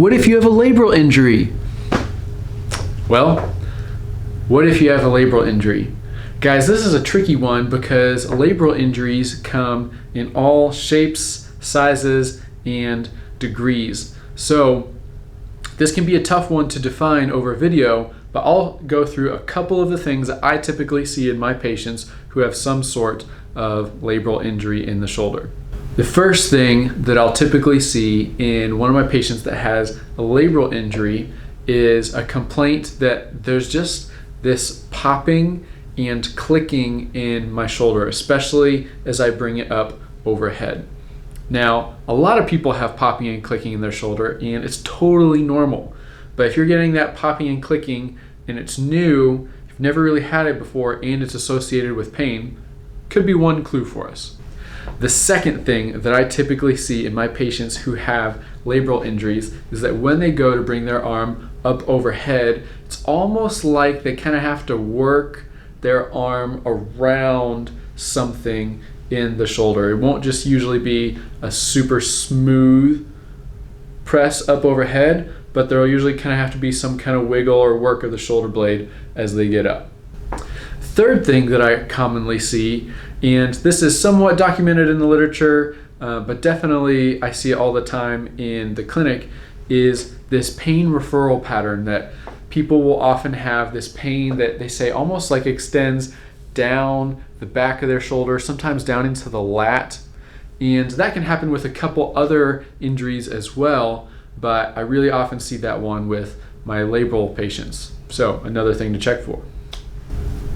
What if you have a labral injury? Well, what if you have a labral injury? Guys, this is a tricky one because labral injuries come in all shapes, sizes, and degrees. So this can be a tough one to define over video, but I'll go through a couple of the things that I typically see in my patients who have some sort of labral injury in the shoulder. The first thing that I'll typically see in one of my patients that has a labral injury is a complaint that there's just this popping and clicking in my shoulder, especially as I bring it up overhead. Now, a lot of people have popping and clicking in their shoulder, and it's totally normal. But if you're getting that popping and clicking and it's new, you've never really had it before, and it's associated with pain, could be one clue for us. The second thing that I typically see in my patients who have labral injuries is that when they go to bring their arm up overhead, it's almost like they kind of have to work their arm around something in the shoulder. It won't just usually be a super smooth press up overhead, but there'll usually kind of have to be some kind of wiggle or work of the shoulder blade as they get up. Third thing that I commonly see, and this is somewhat documented in the literature, but definitely I see it all the time in the clinic, is this pain referral pattern that people will often have this pain that they say almost like extends down the back of their shoulder, sometimes down into the lat. And that can happen with a couple other injuries as well, but I really often see that one with my labral patients. So another thing to check for.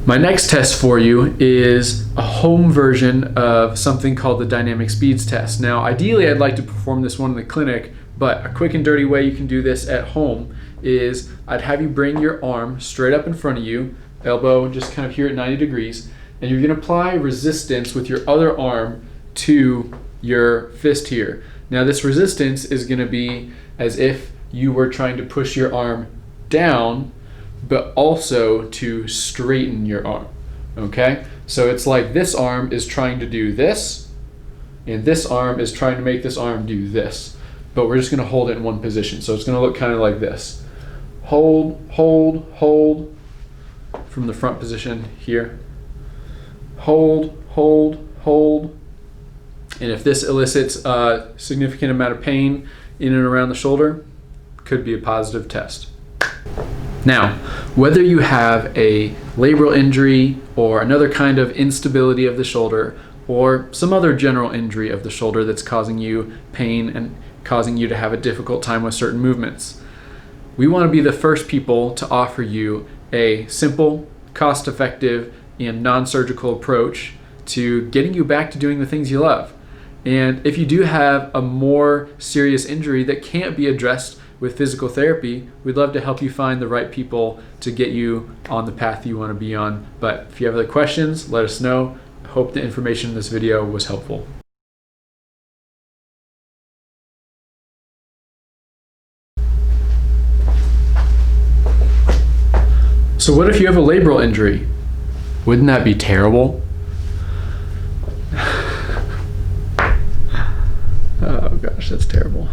My next test for you is a home version of something called the dynamic speeds test. Now, ideally, I'd like to perform this one in the clinic, but a quick and dirty way you can do this at home is I'd have you bring your arm straight up in front of you, elbow just kind of here at 90 degrees, and you're gonna apply resistance with your other arm to your fist here. Now, this resistance is gonna be as if you were trying to push your arm down, but also to straighten your arm, okay? So it's like this arm is trying to do this, and this arm is trying to make this arm do this, but we're just gonna hold it in one position. So it's gonna look kind of like this. Hold, hold, hold, from the front position here. Hold, hold, hold. And if this elicits a significant amount of pain in and around the shoulder, could be a positive test. Now, whether you have a labral injury or another kind of instability of the shoulder or some other general injury of the shoulder that's causing you pain and causing you to have a difficult time with certain movements, we want to be the first people to offer you a simple, cost-effective, and non-surgical approach to getting you back to doing the things you love. And if you do have a more serious injury that can't be addressed with physical therapy, we'd love to help you find the right people to get you on the path you want to be on. But if you have other questions, let us know. I hope the information in this video was helpful. So what if you have a labral injury? Wouldn't that be terrible? Oh gosh, that's terrible.